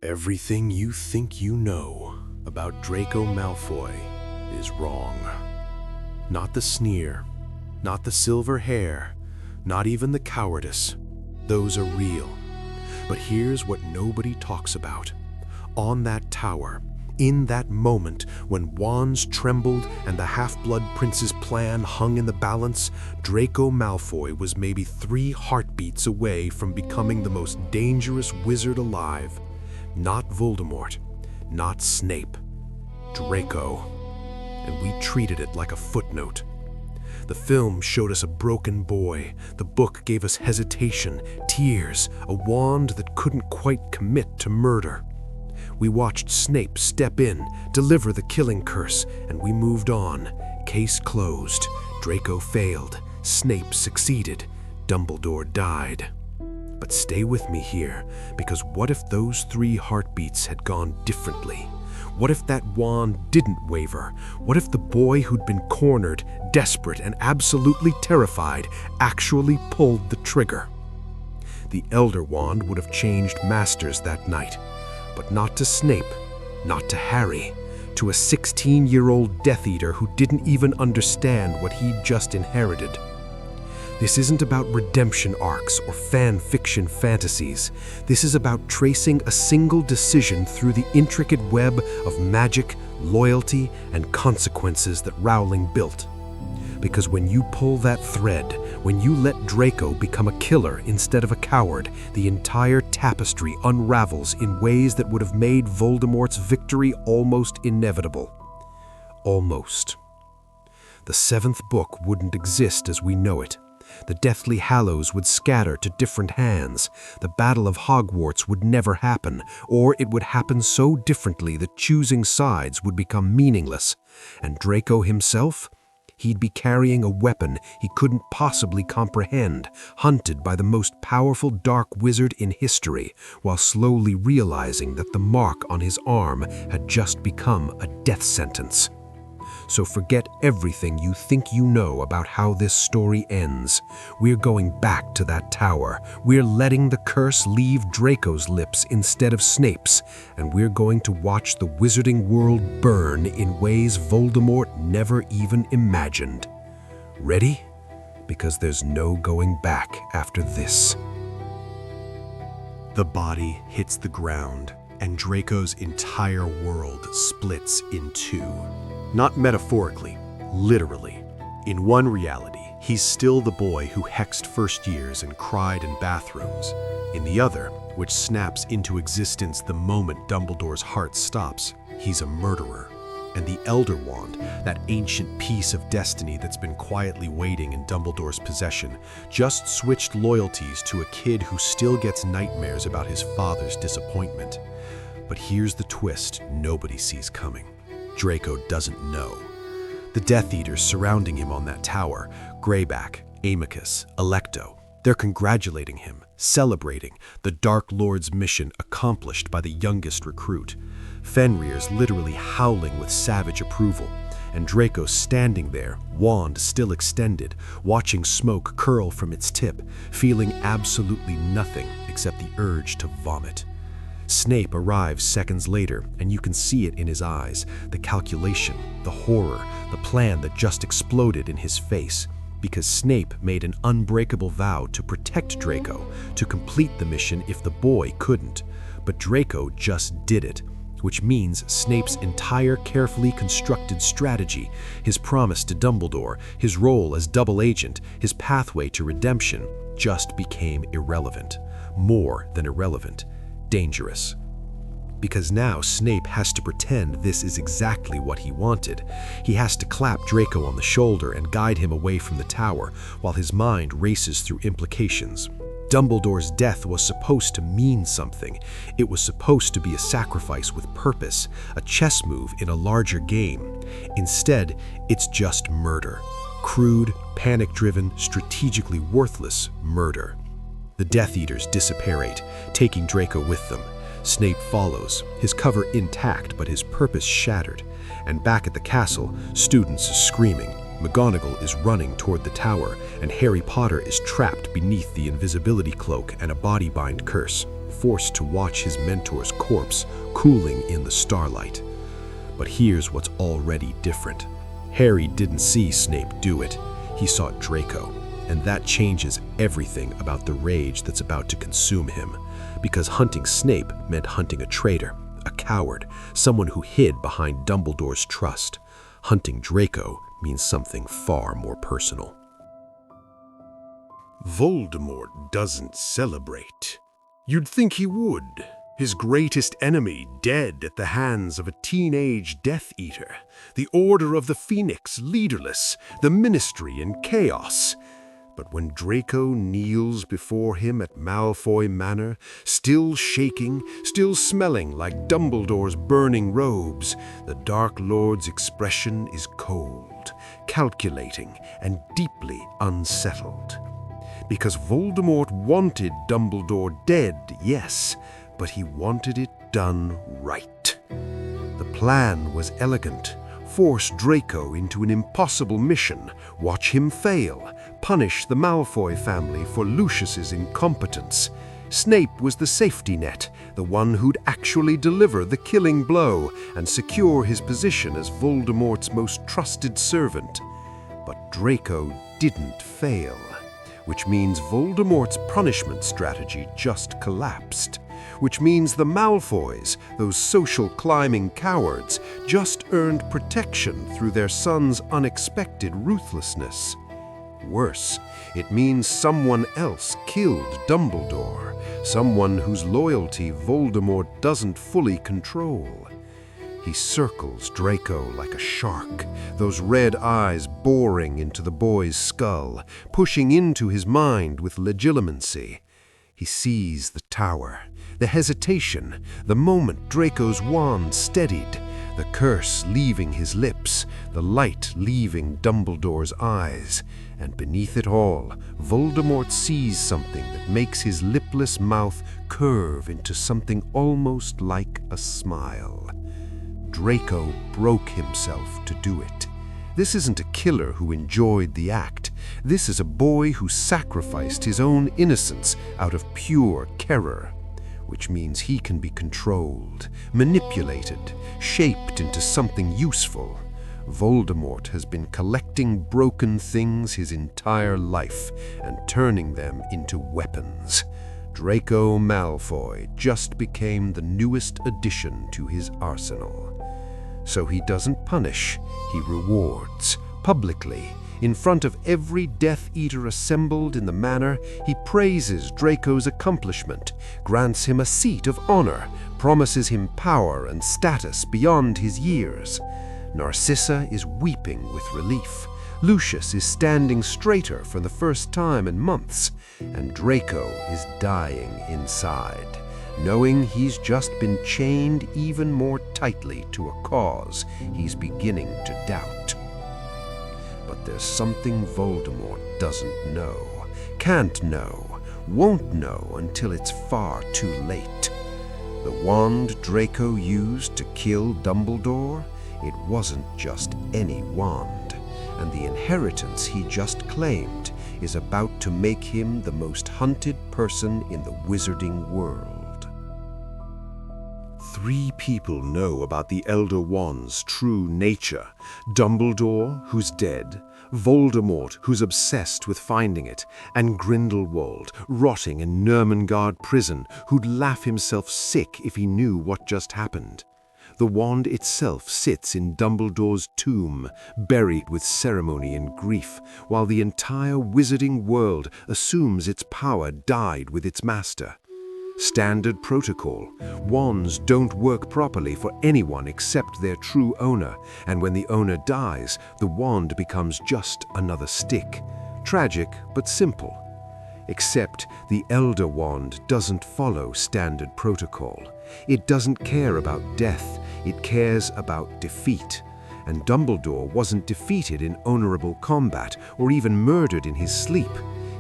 Everything you think you know about Draco Malfoy is wrong. Not the sneer, not the silver hair, not even the cowardice. Those are real. But here's what nobody talks about. On that tower, in that moment when wands trembled and the Half-Blood Prince's plan hung in the balance, Draco Malfoy was maybe 3 heartbeats away from becoming the most dangerous wizard alive. Not Voldemort, not Snape, Draco. And we treated it like a footnote. The film showed us a broken boy. The book gave us hesitation, tears, a wand that couldn't quite commit to murder. We watched Snape step in, deliver the killing curse, and we moved on. Case closed. Draco failed. Snape succeeded. Dumbledore died. But stay with me here, because what if those 3 heartbeats had gone differently? What if that wand didn't waver? What if the boy who'd been cornered, desperate, and absolutely terrified actually pulled the trigger? The Elder Wand would have changed masters that night, but not to Snape, not to Harry, to a 16-year-old Death Eater who didn't even understand what he'd just inherited. This isn't about redemption arcs or fan fiction fantasies. This is about tracing a single decision through the intricate web of magic, loyalty, and consequences that Rowling built. Because when you pull that thread, when you let Draco become a killer instead of a coward, the entire tapestry unravels in ways that would have made Voldemort's victory almost inevitable. Almost. The 7th book wouldn't exist as we know it. The Deathly Hallows would scatter to different hands. The Battle of Hogwarts would never happen, or it would happen so differently that choosing sides would become meaningless. And Draco himself? He'd be carrying a weapon he couldn't possibly comprehend, hunted by the most powerful dark wizard in history, while slowly realizing that the mark on his arm had just become a death sentence. So forget everything you think you know about how this story ends. We're going back to that tower. We're letting the curse leave Draco's lips instead of Snape's, and we're going to watch the wizarding world burn in ways Voldemort never even imagined. Ready? Because there's no going back after this. The body hits the ground, and Draco's entire world splits in 2. Not metaphorically, literally. In one reality, he's still the boy who hexed first years and cried in bathrooms. In the other, which snaps into existence the moment Dumbledore's heart stops, he's a murderer. And the Elder Wand, that ancient piece of destiny that's been quietly waiting in Dumbledore's possession, just switched loyalties to a kid who still gets nightmares about his father's disappointment. But here's the twist nobody sees coming. Draco doesn't know. The Death Eaters surrounding him on that tower, Greyback, Amicus, Alecto, they're congratulating him, celebrating the Dark Lord's mission accomplished by the youngest recruit. Fenrir's literally howling with savage approval, and Draco standing there, wand still extended, watching smoke curl from its tip, feeling absolutely nothing except the urge to vomit. Snape arrives seconds later, and you can see it in his eyes, the calculation, the horror, the plan that just exploded in his face. Because Snape made an unbreakable vow to protect Draco, to complete the mission if the boy couldn't. But Draco just did it, which means Snape's entire carefully constructed strategy, his promise to Dumbledore, his role as double agent, his pathway to redemption, just became irrelevant. More than irrelevant. Dangerous. Because now Snape has to pretend this is exactly what he wanted. He has to clap Draco on the shoulder and guide him away from the tower, while his mind races through implications. Dumbledore's death was supposed to mean something. It was supposed to be a sacrifice with purpose, a chess move in a larger game. Instead, it's just murder. Crude, panic-driven, strategically worthless murder. The Death Eaters disapparate, taking Draco with them. Snape follows, his cover intact but his purpose shattered. And back at the castle, students are screaming. McGonagall is running toward the tower, and Harry Potter is trapped beneath the invisibility cloak and a body-bind curse. forced to watch his mentor's corpse cooling in the starlight. But here's what's already different. Harry didn't see Snape do it. He saw Draco, and that changes everything about the rage that's about to consume him. Because hunting Snape meant hunting a traitor, a coward, someone who hid behind Dumbledore's trust. Hunting Draco means something far more personal. Voldemort doesn't celebrate. You'd think he would. His greatest enemy dead at the hands of a teenage Death Eater. The Order of the Phoenix leaderless. The Ministry in chaos. But when Draco kneels before him at Malfoy Manor, still shaking, still smelling like Dumbledore's burning robes, the Dark Lord's expression is cold, calculating, and deeply unsettled. Because Voldemort wanted Dumbledore dead, yes, but he wanted it done right. The plan was elegant. Force Draco into an impossible mission, watch him fail, punish the Malfoy family for Lucius's incompetence. Snape was the safety net, the one who'd actually deliver the killing blow and secure his position as Voldemort's most trusted servant. But Draco didn't fail, which means Voldemort's punishment strategy just collapsed. Which means the Malfoys, those social climbing cowards, just earned protection through their son's unexpected ruthlessness. Worse, it means someone else killed Dumbledore, someone whose loyalty Voldemort doesn't fully control. He circles Draco like a shark, those red eyes boring into the boy's skull, pushing into his mind with legitimacy. He sees the tower, the hesitation, the moment Draco's wand steadied, the curse leaving his lips, the light leaving Dumbledore's eyes, and beneath it all, Voldemort sees something that makes his lipless mouth curve into something almost like a smile. Draco broke himself to do it. This isn't a killer who enjoyed the act. This is a boy who sacrificed his own innocence out of pure terror, which means he can be controlled, manipulated, shaped into something useful. Voldemort has been collecting broken things his entire life and turning them into weapons. Draco Malfoy just became the newest addition to his arsenal. So he doesn't punish, he rewards, publicly. In front of every Death Eater assembled in the manor, he praises Draco's accomplishment, grants him a seat of honor, promises him power and status beyond his years. Narcissa is weeping with relief. Lucius is standing straighter for the first time in months, and Draco is dying inside, knowing he's just been chained even more tightly to a cause he's beginning to doubt. But there's something Voldemort doesn't know, can't know, won't know until it's far too late. The wand Draco used to kill Dumbledore, it wasn't just any wand, and the inheritance he just claimed is about to make him the most hunted person in the wizarding world. 3 people know about the Elder Wand's true nature. Dumbledore, who's dead, Voldemort, who's obsessed with finding it, and Grindelwald, rotting in Nurmengard prison, who'd laugh himself sick if he knew what just happened. The wand itself sits in Dumbledore's tomb, buried with ceremony and grief, while the entire wizarding world assumes its power died with its master. Standard protocol. Wands don't work properly for anyone except their true owner, and when the owner dies, the wand becomes just another stick. Tragic, but simple. Except the Elder Wand doesn't follow standard protocol. It doesn't care about death, it cares about defeat. And Dumbledore wasn't defeated in honorable combat or even murdered in his sleep.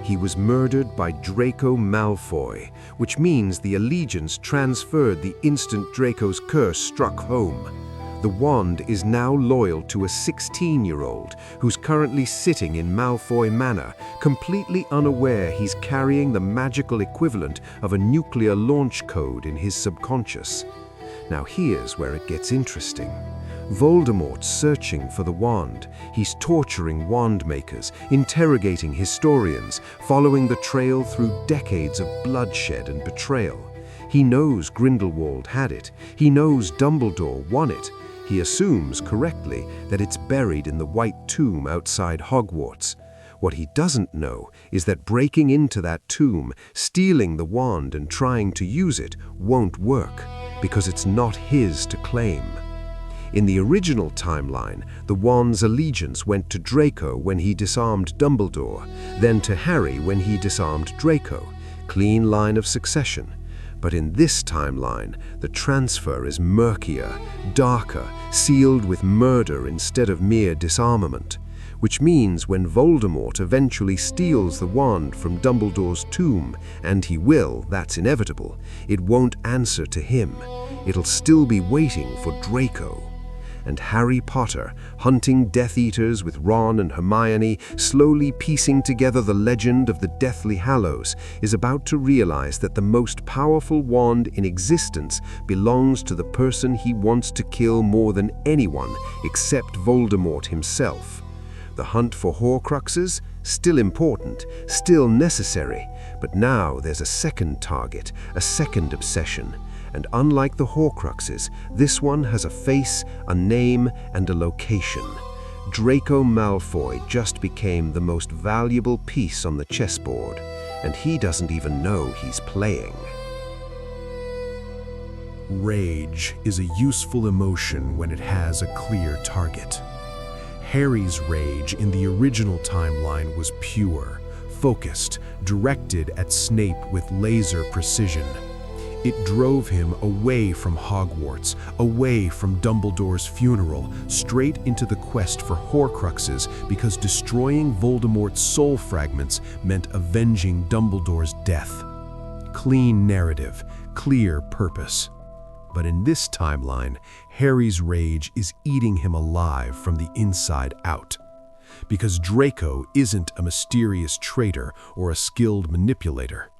He was murdered by Draco Malfoy, which means the allegiance transferred the instant Draco's curse struck home. The wand is now loyal to a 16-year-old who's currently sitting in Malfoy Manor, completely unaware he's carrying the magical equivalent of a nuclear launch code in his subconscious. Now here's where it gets interesting. Voldemort's searching for the wand. He's torturing wand makers, interrogating historians, following the trail through decades of bloodshed and betrayal. He knows Grindelwald had it. He knows Dumbledore won it. He assumes, correctly, that it's buried in the White Tomb outside Hogwarts. What he doesn't know is that breaking into that tomb, stealing the wand and trying to use it won't work, because it's not his to claim. In the original timeline, the wand's allegiance went to Draco when he disarmed Dumbledore, then to Harry when he disarmed Draco. Clean line of succession. But in this timeline, the transfer is murkier, darker, sealed with murder instead of mere disarmament. Which means when Voldemort eventually steals the wand from Dumbledore's tomb, and he will, that's inevitable, it won't answer to him. It'll still be waiting for Draco. And Harry Potter, hunting Death Eaters with Ron and Hermione, slowly piecing together the legend of the Deathly Hallows, is about to realize that the most powerful wand in existence belongs to the person he wants to kill more than anyone except Voldemort himself. The hunt for Horcruxes? Still important, still necessary, but now there's a second target, a second obsession. And unlike the Horcruxes, this one has a face, a name, and a location. Draco Malfoy just became the most valuable piece on the chessboard, and he doesn't even know he's playing. Rage is a useful emotion when it has a clear target. Harry's rage in the original timeline was pure, focused, directed at Snape with laser precision. It drove him away from Hogwarts, away from Dumbledore's funeral, straight into the quest for Horcruxes, because destroying Voldemort's soul fragments meant avenging Dumbledore's death. Clean narrative, clear purpose. But in this timeline, Harry's rage is eating him alive from the inside out. Because Draco isn't a mysterious traitor or a skilled manipulator.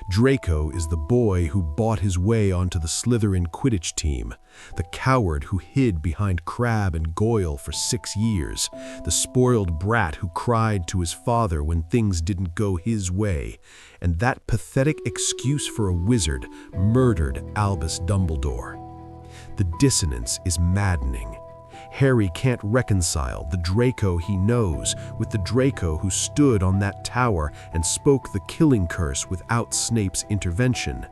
Draco is the boy who bought his way onto the Slytherin Quidditch team, the coward who hid behind Crabbe and Goyle for 6 years, the spoiled brat who cried to his father when things didn't go his way, and that pathetic excuse for a wizard murdered Albus Dumbledore. The dissonance is maddening. Harry can't reconcile the Draco he knows with the Draco who stood on that tower and spoke the killing curse without Snape's intervention,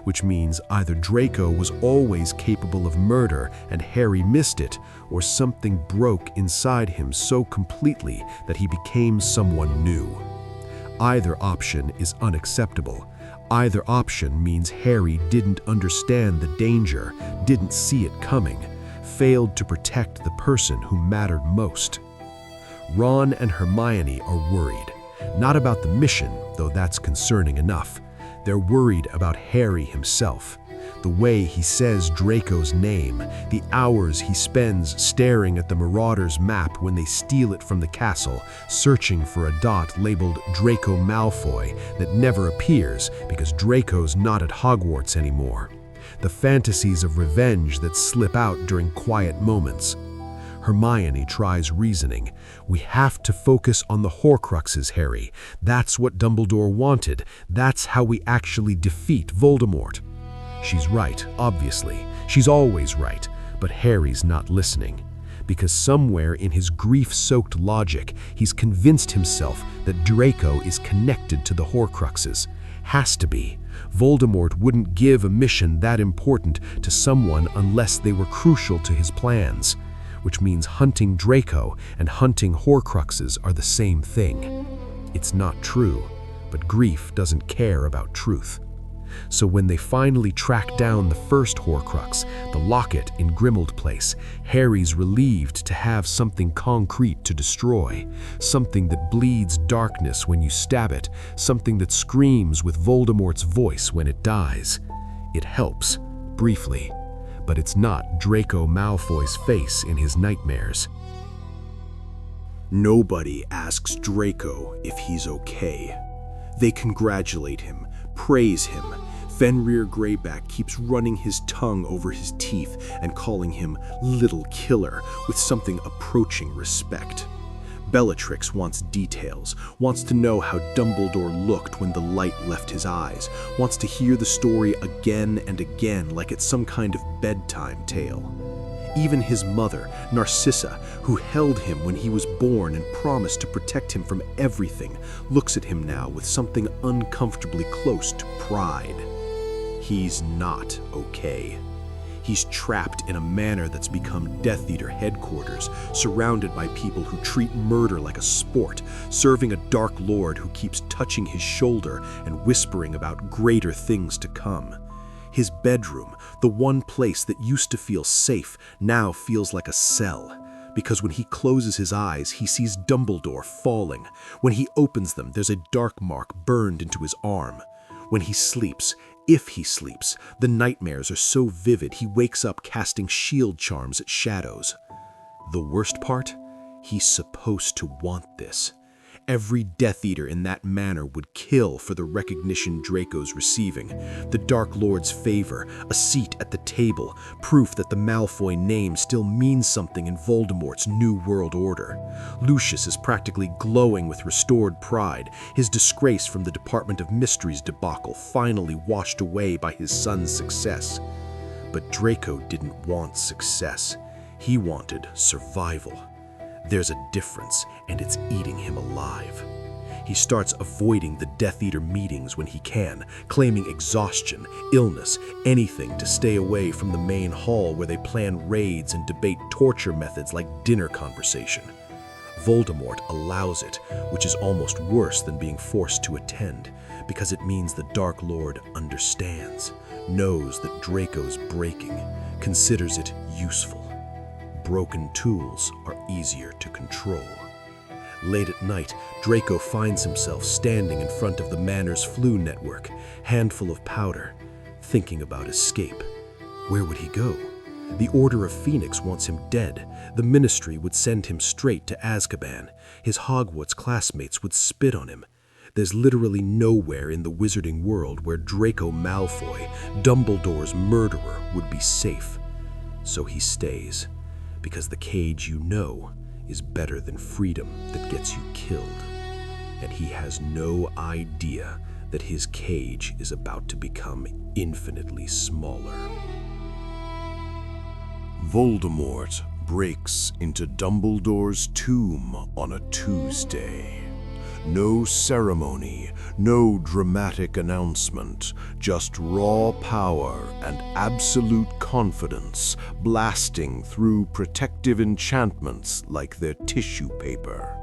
which means either Draco was always capable of murder and Harry missed it, or something broke inside him so completely that he became someone new. Either option is unacceptable. Either option means Harry didn't understand the danger, didn't see it coming, failed to protect the person who mattered most. Ron and Hermione are worried, not about the mission, though that's concerning enough. They're worried about Harry himself. The way he says Draco's name, the hours he spends staring at the Marauders' map when they steal it from the castle, searching for a dot labeled Draco Malfoy that never appears because Draco's not at Hogwarts anymore. The fantasies of revenge that slip out during quiet moments. Hermione tries reasoning. We have to focus on the Horcruxes, Harry. That's what Dumbledore wanted. That's how we actually defeat Voldemort. She's right, obviously. She's always right. But Harry's not listening. Because somewhere in his grief-soaked logic, he's convinced himself that Draco is connected to the Horcruxes. Has to be. Voldemort wouldn't give a mission that important to someone unless they were crucial to his plans, which means hunting Draco and hunting Horcruxes are the same thing. It's not true, but grief doesn't care about truth. So when they finally track down the first Horcrux, the locket in Grimmauld Place, Harry's relieved to have something concrete to destroy, something that bleeds darkness when you stab it, something that screams with Voldemort's voice when it dies. It helps, briefly. but it's not Draco Malfoy's face in his nightmares. Nobody asks Draco if he's okay. They congratulate him, praise him. Fenrir Greyback keeps running his tongue over his teeth and calling him Little Killer with something approaching respect. Bellatrix wants details, wants to know how Dumbledore looked when the light left his eyes, wants to hear the story again and again like it's some kind of bedtime tale. Even his mother, Narcissa, who held him when he was born and promised to protect him from everything, looks at him now with something uncomfortably close to pride. He's not okay. He's trapped in a manor that's become Death Eater headquarters, surrounded by people who treat murder like a sport, serving a Dark Lord who keeps touching his shoulder and whispering about greater things to come. His bedroom, the one place that used to feel safe, now feels like a cell. Because when he closes his eyes, he sees Dumbledore falling. When he opens them, there's a dark mark burned into his arm. When he sleeps, if he sleeps, the nightmares are so vivid he wakes up casting shield charms at shadows. The worst part? He's supposed to want this. Every Death Eater in that manor would kill for the recognition Draco's receiving. The Dark Lord's favor, a seat at the table, proof that the Malfoy name still means something in Voldemort's New World Order. Lucius is practically glowing with restored pride, his disgrace from the Department of Mysteries debacle finally washed away by his son's success. But Draco didn't want success. He wanted survival. There's a difference, and it's eating him alive. He starts avoiding the Death Eater meetings when he can, claiming exhaustion, illness, anything to stay away from the main hall where they plan raids and debate torture methods like dinner conversation. Voldemort allows it, which is almost worse than being forced to attend, because it means the Dark Lord understands, knows that Draco's breaking, considers it useful. Broken tools are easier to control. Late at night, Draco finds himself standing in front of the manor's flu network, handful of powder, thinking about escape. Where would he go? The Order of Phoenix wants him dead. The Ministry would send him straight to Azkaban. His Hogwarts classmates would spit on him. There's literally nowhere in the wizarding world where Draco Malfoy, Dumbledore's murderer, would be safe. So he stays. Because the cage you know is better than freedom that gets you killed. And he has no idea that his cage is about to become infinitely smaller. Voldemort breaks into Dumbledore's tomb on a Tuesday. No ceremony, no dramatic announcement, just raw power and absolute confidence blasting through protective enchantments like their tissue paper.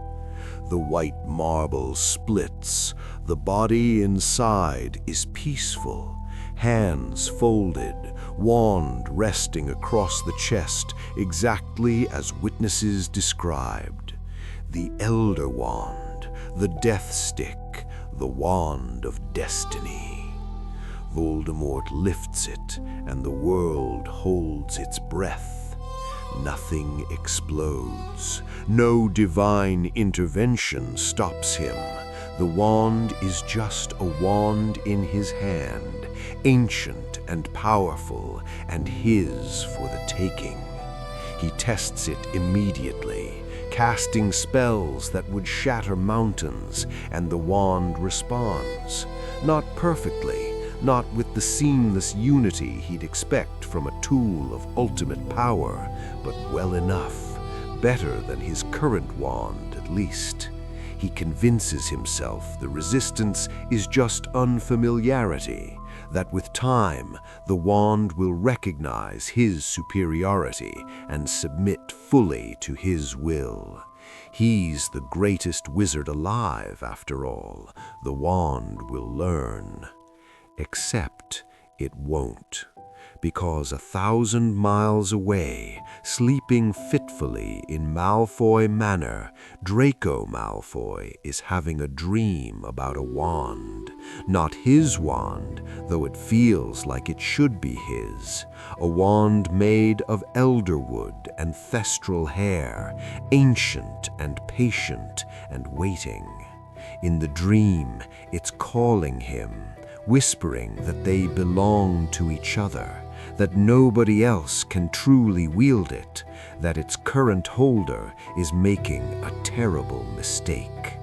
The white marble splits, the body inside is peaceful, hands folded, wand resting across the chest exactly as witnesses described. The Elder Wand, the Death Stick, the Wand of Destiny. Voldemort lifts it, and the world holds its breath. Nothing explodes. No divine intervention stops him. The wand is just a wand in his hand, ancient and powerful, and his for the taking. He tests it immediately, casting spells that would shatter mountains, and the wand responds. Not perfectly, not with the seamless unity he'd expect from a tool of ultimate power, but well enough, better than his current wand at least. He convinces himself the resistance is just unfamiliarity, that with time the wand will recognize his superiority and submit fully to his will. He's the greatest wizard alive, after all, the wand will learn. Except it won't, because 1,000 miles away, sleeping fitfully in Malfoy Manor, Draco Malfoy is having a dream about a wand. Not his wand, though it feels like it should be his. A wand made of elderwood and thestral hair, ancient and patient and waiting. In the dream, it's calling him, whispering that they belong to each other, that nobody else can truly wield it, that its current holder is making a terrible mistake.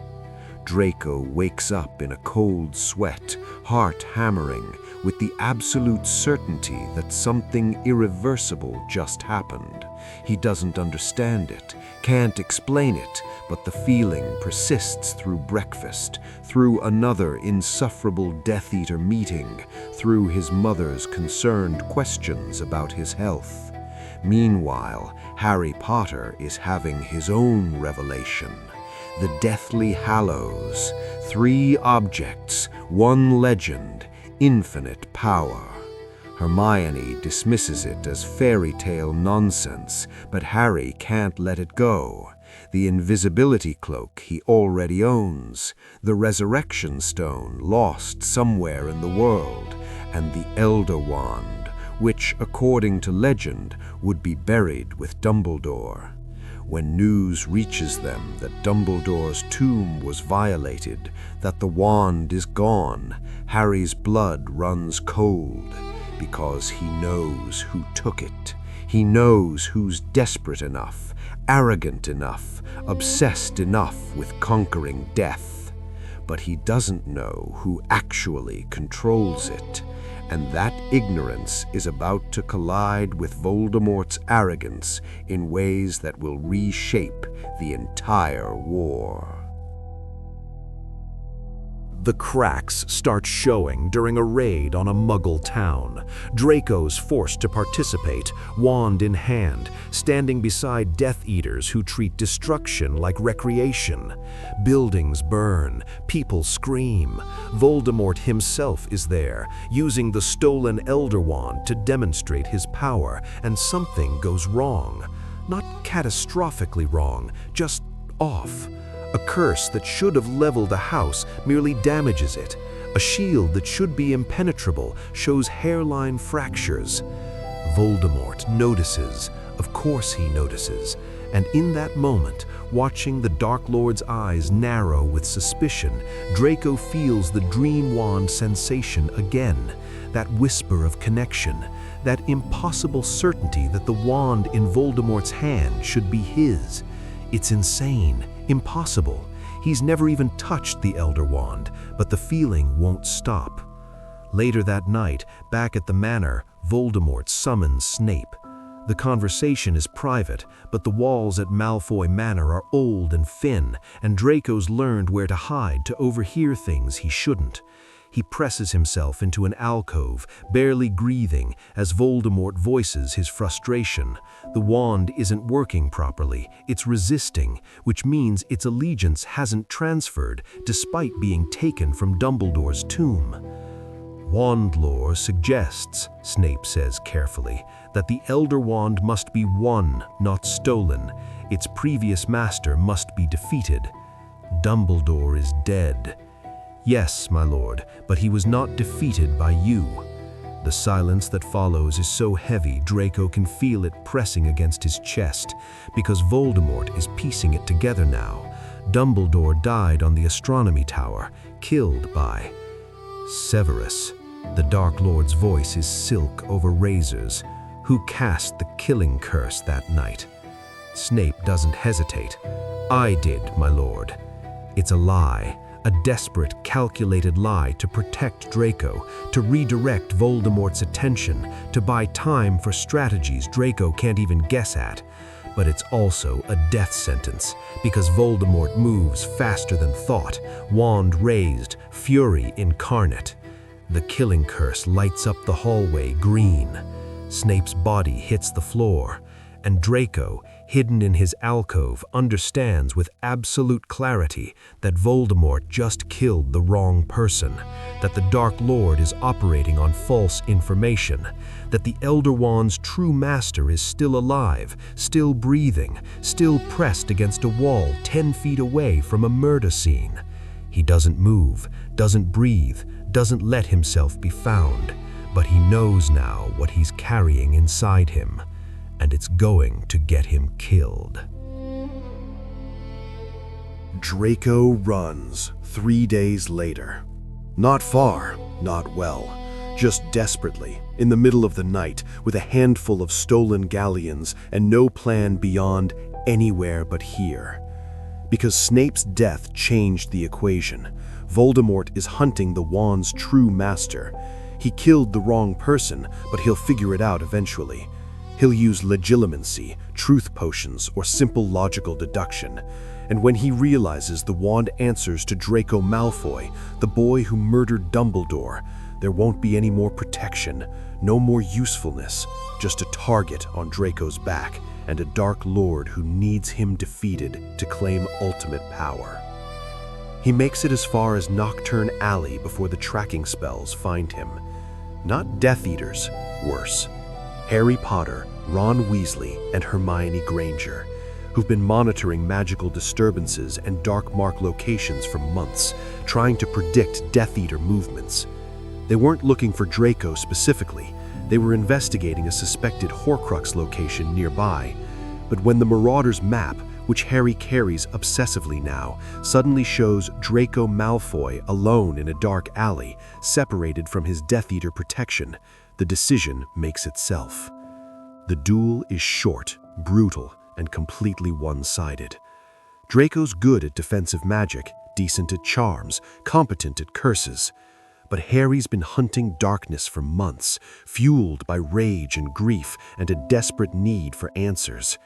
Draco wakes up in a cold sweat, heart hammering, with the absolute certainty that something irreversible just happened. He doesn't understand it, can't explain it, but the feeling persists through breakfast, through another insufferable Death Eater meeting, through his mother's concerned questions about his health. Meanwhile, Harry Potter is having his own revelation. The Deathly Hallows, 3 objects, 1 legend, infinite power. Hermione dismisses it as fairy tale nonsense, but Harry can't let it go. The invisibility cloak he already owns, the resurrection stone lost somewhere in the world, and the Elder Wand, which, according to legend, would be buried with Dumbledore. When news reaches them that Dumbledore's tomb was violated, that the wand is gone, Harry's blood runs cold, because he knows who took it. He knows who's desperate enough, arrogant enough, obsessed enough with conquering death. But he doesn't know who actually controls it, and that ignorance is about to collide with Voldemort's arrogance in ways that will reshape the entire war. The cracks start showing during a raid on a Muggle town. Draco's forced to participate, wand in hand, standing beside Death Eaters who treat destruction like recreation. Buildings burn, people scream. Voldemort himself is there, using the stolen Elder Wand to demonstrate his power, and something goes wrong. Not catastrophically wrong, just off. A curse that should have leveled a house merely damages it. A shield that should be impenetrable shows hairline fractures. Voldemort notices, of course he notices, and in that moment, watching the Dark Lord's eyes narrow with suspicion, Draco feels the Dream Wand sensation again, that whisper of connection, that impossible certainty that the wand in Voldemort's hand should be his. It's insane. Impossible. He's never even touched the Elder Wand, but the feeling won't stop. Later that night, back at the manor, Voldemort summons Snape. The conversation is private, but the walls at Malfoy Manor are old and thin, and Draco's learned where to hide to overhear things he shouldn't. He presses himself into an alcove, barely breathing, as Voldemort voices his frustration. The wand isn't working properly, it's resisting, which means its allegiance hasn't transferred, despite being taken from Dumbledore's tomb. Wand lore suggests, Snape says carefully, that the Elder Wand must be won, not stolen. Its previous master must be defeated. Dumbledore is dead. Yes, my lord, but he was not defeated by you. The silence that follows is so heavy Draco can feel it pressing against his chest, because Voldemort is piecing it together now. Dumbledore died on the astronomy tower, killed by Severus. The Dark Lord's voice is silk over razors. Who cast the killing curse that night? Snape doesn't hesitate. I did, my lord. It's a lie. A desperate, calculated lie to protect Draco, to redirect Voldemort's attention, to buy time for strategies Draco can't even guess at. But it's also a death sentence, because Voldemort moves faster than thought, wand raised, fury incarnate. The killing curse lights up the hallway green. Snape's body hits the floor, and Draco, hidden in his alcove, understands with absolute clarity that Voldemort just killed the wrong person, that the Dark Lord is operating on false information, that the Elder Wand's true master is still alive, still breathing, still pressed against a wall 10 feet away from a murder scene. He doesn't move, doesn't breathe, doesn't let himself be found, but he knows now what he's carrying inside him, and it's going to get him killed. Draco runs 3 days later. Not far, not well, just desperately, in the middle of the night, with a handful of stolen galleons and no plan beyond anywhere but here. Because Snape's death changed the equation. Voldemort is hunting the wand's true master. He killed the wrong person, but he'll figure it out eventually. He'll use legilimency, truth potions, or simple logical deduction. And when he realizes the wand answers to Draco Malfoy, the boy who murdered Dumbledore, there won't be any more protection, no more usefulness, just a target on Draco's back and a Dark Lord who needs him defeated to claim ultimate power. He makes it as far as Nocturne Alley before the tracking spells find him. Not Death Eaters, worse. Harry Potter, Ron Weasley, and Hermione Granger, who've been monitoring magical disturbances and dark mark locations for months, trying to predict Death Eater movements. They weren't looking for Draco specifically. They were investigating a suspected Horcrux location nearby. But when the Marauder's map, which Harry carries obsessively now, suddenly shows Draco Malfoy alone in a dark alley, separated from his Death Eater protection, the decision makes itself. The duel is short, brutal, and completely one-sided. Draco's good at defensive magic, decent at charms, competent at curses. But Harry's been hunting darkness for months, fueled by rage and grief and a desperate need for answers.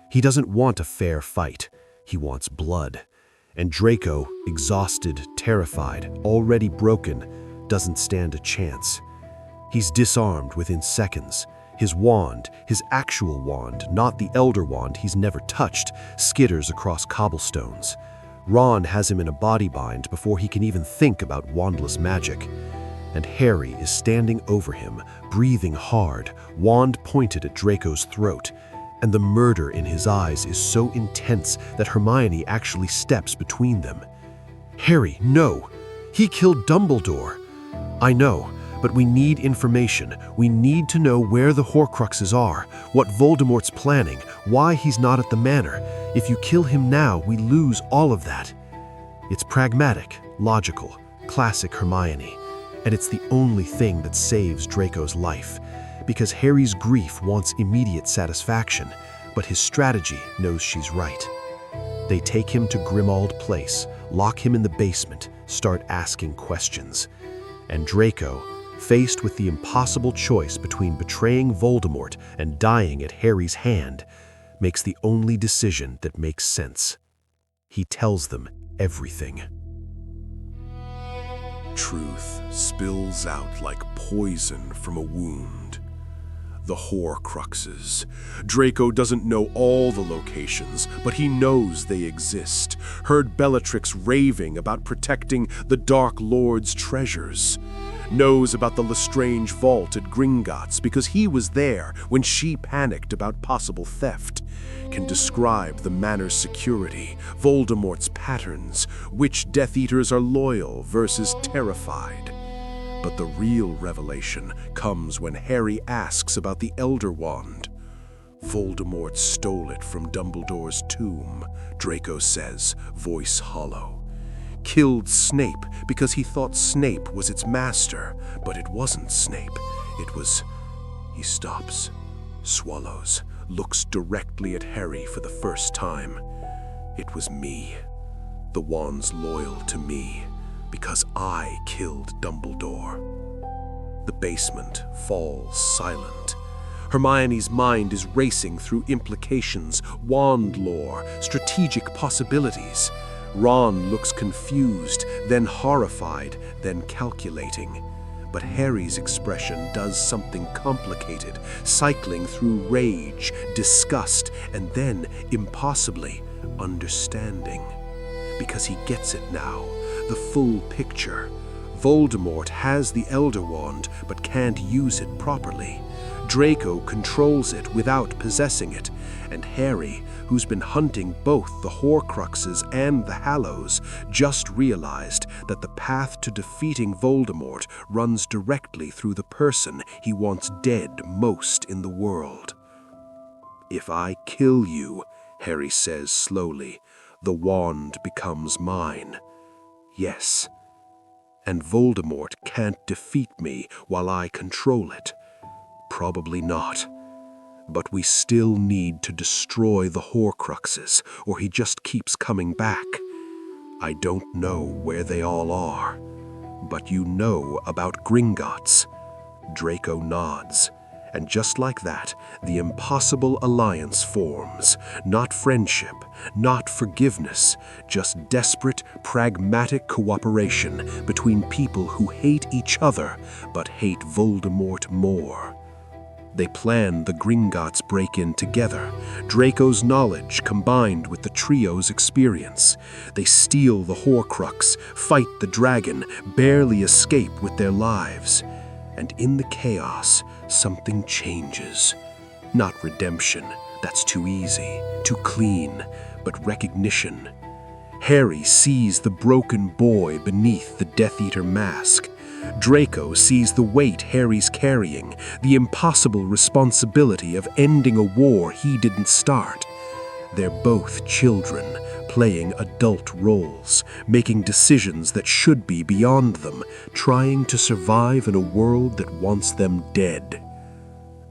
He doesn't want a fair fight. He wants blood. And Draco, exhausted, terrified, already broken, doesn't stand a chance. He's disarmed within seconds. His wand, his actual wand, not the Elder Wand he's never touched, skitters across cobblestones. Ron has him in a body bind before he can even think about wandless magic. And Harry is standing over him, breathing hard, wand pointed at Draco's throat. And the murder in his eyes is so intense that Hermione actually steps between them. "Harry, no! He killed Dumbledore!" "I know, but we need information. We need to know where the Horcruxes are, what Voldemort's planning, why he's not at the manor. If you kill him now, we lose all of that." It's pragmatic, logical, classic Hermione. And it's the only thing that saves Draco's life. Because Harry's grief wants immediate satisfaction, but his strategy knows she's right. They take him to Grimmauld Place, lock him in the basement, start asking questions. And Draco, faced with the impossible choice between betraying Voldemort and dying at Harry's hand, makes the only decision that makes sense. He tells them everything. Truth spills out like poison from a wound. The Horcruxes. Draco doesn't know all the locations, but he knows they exist. Heard Bellatrix raving about protecting the Dark Lord's treasures. Knows about the Lestrange vault at Gringotts because he was there when she panicked about possible theft. Can describe the manor's security, Voldemort's patterns, which Death Eaters are loyal versus terrified. But the real revelation comes when Harry asks about the Elder Wand. Voldemort stole it from Dumbledore's tomb, Draco says, voice hollow. Killed Snape because he thought Snape was its master, but it wasn't Snape. It was... He stops, swallows, looks directly at Harry for the first time. It was me. The wand's loyal to me, because I killed Dumbledore. The basement falls silent. Hermione's mind is racing through implications, wand lore, strategic possibilities. Ron looks confused, then horrified, then calculating. But Harry's expression does something complicated, cycling through rage, disgust, and then, impossibly, understanding. Because he gets it now, the full picture. Voldemort has the Elder Wand, but can't use it properly. Draco controls it without possessing it, and Harry, who's been hunting both the Horcruxes and the Hallows, just realized that the path to defeating Voldemort runs directly through the person he wants dead most in the world. "If I kill you," Harry says slowly, "the wand becomes mine." Yes. And Voldemort can't defeat me while I control it. Probably not. But we still need to destroy the Horcruxes, or he just keeps coming back. I don't know where they all are, but you know about Gringotts. Draco nods, and just like that, the impossible alliance forms. Not friendship, not forgiveness, just desperate, pragmatic cooperation between people who hate each other, but hate Voldemort more. They plan the Gringotts break-in together, Draco's knowledge combined with the trio's experience. They steal the Horcrux, fight the dragon, barely escape with their lives. And in the chaos, something changes. Not redemption, that's too easy, too clean, but recognition. Harry sees the broken boy beneath the Death Eater mask. Draco sees the weight Harry's carrying, the impossible responsibility of ending a war he didn't start. They're both children, playing adult roles, making decisions that should be beyond them, trying to survive in a world that wants them dead.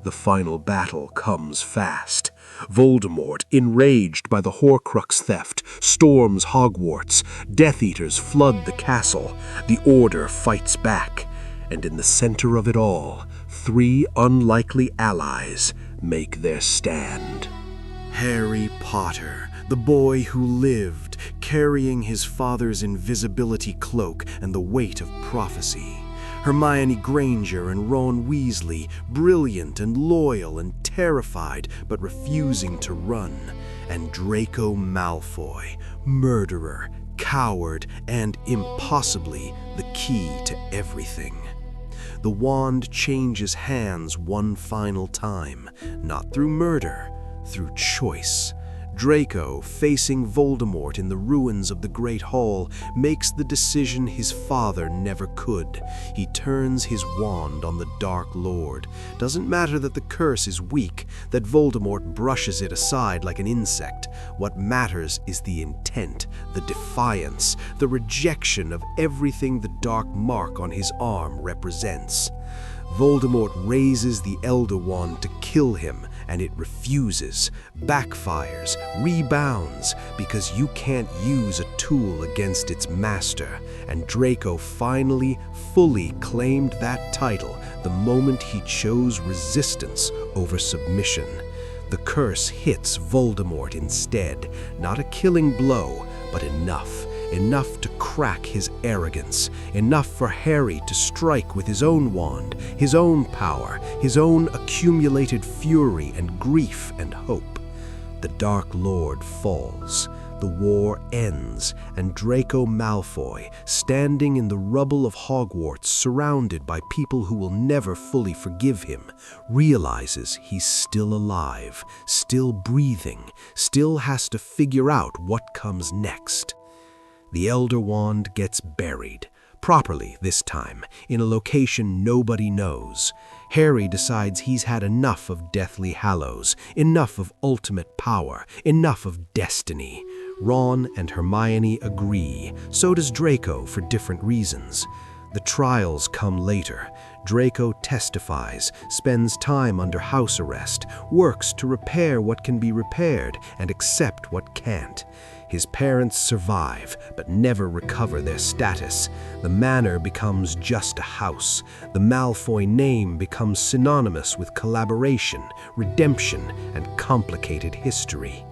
The final battle comes fast. Voldemort, enraged by the Horcrux theft, storms Hogwarts. Death Eaters flood the castle. The Order fights back. And in the center of it all, 3 unlikely allies make their stand. Harry Potter, the boy who lived, carrying his father's invisibility cloak and the weight of prophecy. Hermione Granger and Ron Weasley, brilliant and loyal and terrified, but refusing to run. And Draco Malfoy, murderer, coward, and impossibly the key to everything. The wand changes hands one final time, not through murder, through choice. Draco, facing Voldemort in the ruins of the Great Hall, makes the decision his father never could. He turns his wand on the Dark Lord. Doesn't matter that the curse is weak, that Voldemort brushes it aside like an insect. What matters is the intent, the defiance, the rejection of everything the dark mark on his arm represents. Voldemort raises the Elder Wand to kill him, and it refuses, backfires, rebounds, because you can't use a tool against its master. And Draco finally, fully claimed that title the moment he chose resistance over submission. The curse hits Voldemort instead, not a killing blow, but enough to crack his arrogance, enough for Harry to strike with his own wand, his own power, his own accumulated fury and grief and hope. The Dark Lord falls, the war ends, and Draco Malfoy, standing in the rubble of Hogwarts surrounded by people who will never fully forgive him, realizes he's still alive, still breathing, still has to figure out what comes next. The Elder Wand gets buried, properly this time, in a location nobody knows. Harry decides he's had enough of Deathly Hallows, enough of ultimate power, enough of destiny. Ron and Hermione agree, so does Draco for different reasons. The trials come later. Draco testifies, spends time under house arrest, works to repair what can be repaired and accept what can't. His parents survive, but never recover their status. The manor becomes just a house. The Malfoy name becomes synonymous with collaboration, redemption, and complicated history.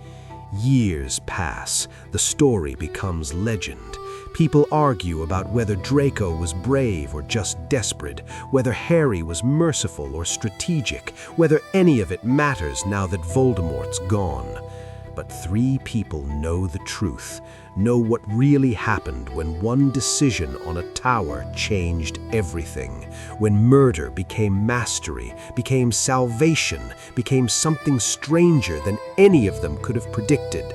Years pass, the story becomes legend. People argue about whether Draco was brave or just desperate, whether Harry was merciful or strategic, whether any of it matters now that Voldemort's gone. But 3 people know the truth, know what really happened when one decision on a tower changed everything, when murder became mastery, became salvation, became something stranger than any of them could have predicted.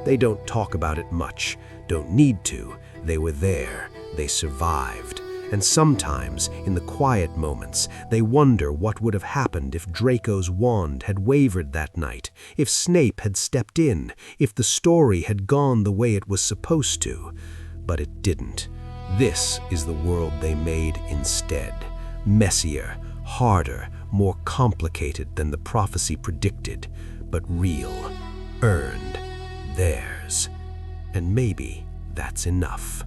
They don't talk about it much, don't need to. They were there, they survived. And sometimes, in the quiet moments, they wonder what would have happened if Draco's wand had wavered that night, if Snape had stepped in, if the story had gone the way it was supposed to. But it didn't. This is the world they made instead. Messier, harder, more complicated than the prophecy predicted, but real, earned, theirs. And maybe that's enough.